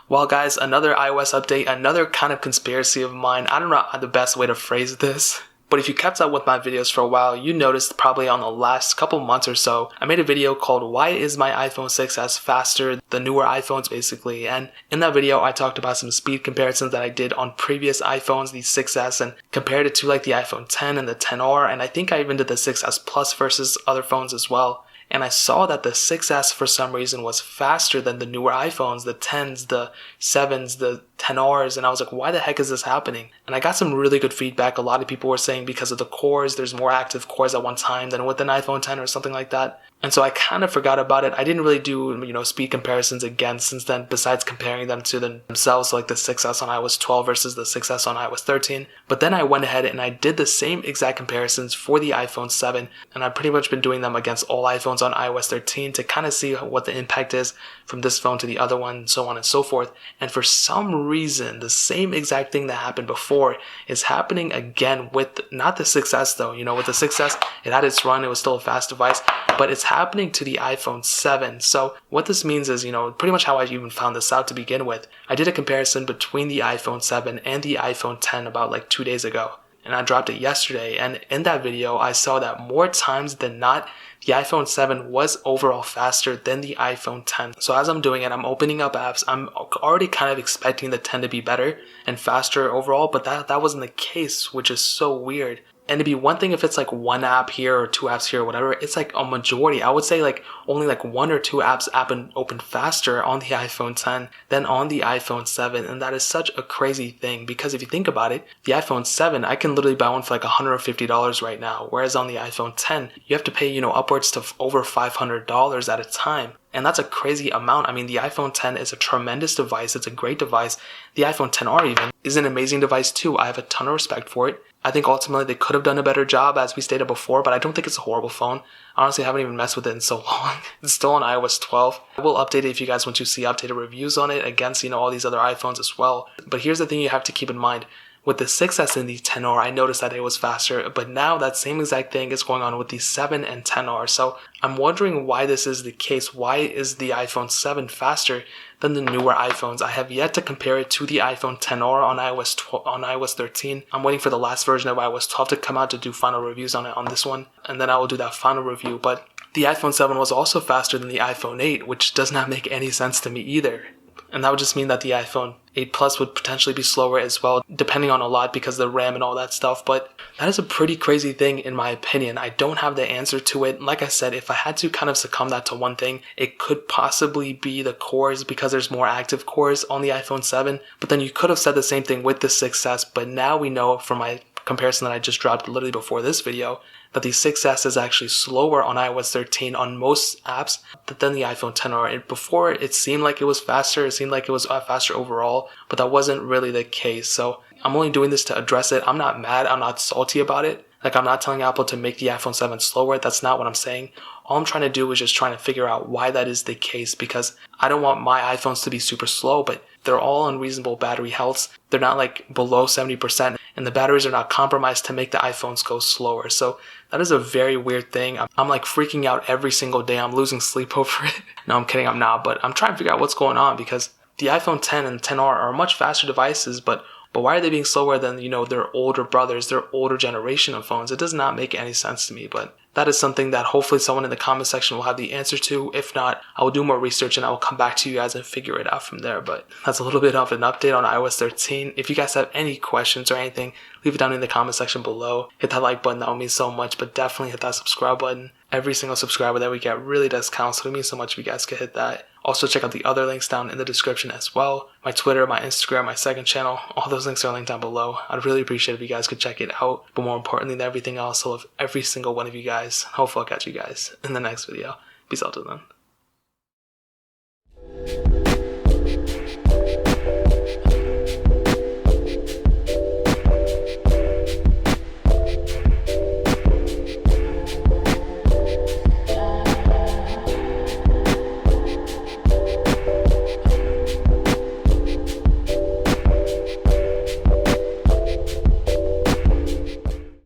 Well guys, another iOS update, another kind of conspiracy of mine. I don't know the best way to phrase this, but if you kept up with my videos for a while, you noticed probably on the last couple months or so, I made a video called Why is my iPhone 6s faster than newer iPhones basically, and in that video I talked about some speed comparisons that I did on previous iPhones, the 6s, and compared it to like the iPhone 10 and the 10R, and I think I even did the 6s Plus versus other phones as well. And I saw that the 6S for some reason was faster than the newer iPhones, the 10s, the 7s, the 10Rs, and I was like, why the heck is this happening? And I got some really good feedback. A lot of people were saying because of the cores, there's more active cores at one time than with an iPhone 10 or something like that. And so I kind of forgot about it. I didn't really do, speed comparisons again since then, besides comparing them to themselves, like the 6S on iOS 12 versus the 6S on iOS 13. But then I went ahead and I did the same exact comparisons for the iPhone 7, and I've pretty much been doing them against all iPhones on iOS 13 to kind of see what the impact is from this phone to the other one, and so on and so forth. And for some reason, the same exact thing that happened before is happening again with not the 6S though. With the 6S, it had its run, it was still a fast device, but it's happening to the iPhone 7. So what this means is, pretty much how I even found this out to begin with. I did a comparison between the iPhone 7 and the iPhone 10 about like 2 days ago. And I dropped it yesterday, and in that video I saw that more times than not, the iPhone 7 was overall faster than the iPhone 10. So as I'm doing it, I'm opening up apps. I'm already kind of expecting the 10 to be better and faster overall, but that wasn't the case, which is so weird. And it'd be one thing if it's like one app here or two apps here or whatever. It's like a majority. I would say like only like one or two apps open faster on the iPhone 10 than on the iPhone 7. And that is such a crazy thing because if you think about it, the iPhone 7, I can literally buy one for like $150 right now. Whereas on the iPhone 10, you have to pay, upwards to over $500 at a time. And that's a crazy amount. I mean, the iPhone 10 is a tremendous device. It's a great device. The iPhone 10R even is an amazing device too. I have a ton of respect for it. I think ultimately they could have done a better job as we stated before, but I don't think it's a horrible phone. Honestly, I haven't even messed with it in so long. It's still on iOS 12. I will update it if you guys want to see updated reviews on it against, all these other iPhones as well. But here's the thing you have to keep in mind. With the 6S and the 10R, I noticed that it was faster, but now that same exact thing is going on with the 7 and 10R. So I'm wondering why this is the case. Why is the iPhone 7 faster than the newer iPhones? I have yet to compare it to the iPhone 10R on iOS 13. I'm waiting for the last version of iOS 12 to come out to do final reviews on it on this one, and then I will do that final review. But the iPhone 7 was also faster than the iPhone 8, which does not make any sense to me either. And that would just mean that the iPhone 8 Plus would potentially be slower as well, depending on a lot because of the RAM and all that stuff. But that is a pretty crazy thing in my opinion. I don't have the answer to it. Like I said, if I had to kind of succumb that to one thing, it could possibly be the cores because there's more active cores on the iPhone 7. But then you could have said the same thing with the 6S. But now we know from my comparison that I just dropped literally before this video that the 6S is actually slower on iOS 13 on most apps than the iPhone 10R. Before, it seemed like it was faster. It seemed like it was faster overall, but that wasn't really the case. So I'm only doing this to address it. I'm not mad. I'm not salty about it. Like, I'm not telling Apple to make the iPhone 7 slower. That's not what I'm saying. All I'm trying to do is just trying to figure out why that is the case, because I don't want my iPhones to be super slow, but they're all on reasonable battery healths. They're not like below 70%, and the batteries are not compromised to make the iPhones go slower. So that is a very weird thing. I'm like freaking out every single day. I'm losing sleep over it. No, I'm kidding. I'm not, but I'm trying to figure out what's going on because the iPhone 10 and 10R are much faster devices, but why are they being slower than, their older brothers, their older generation of phones? It does not make any sense to me, but that is something that hopefully someone in the comment section will have the answer to. If not, I will do more research and I will come back to you guys and figure it out from there. But that's a little bit of an update on iOS 13. If you guys have any questions or anything, leave it down in the comment section below. Hit that like button, that would mean so much, but definitely hit that subscribe button. Every single subscriber that we get really does count, so it means so much if you guys could hit that. Also, check out the other links down in the description as well. My Twitter, my Instagram, my second channel, all those links are linked down below. I'd really appreciate it if you guys could check it out. But more importantly than everything else, I love every single one of you guys. Hopefully I'll catch you guys in the next video. Peace out till then.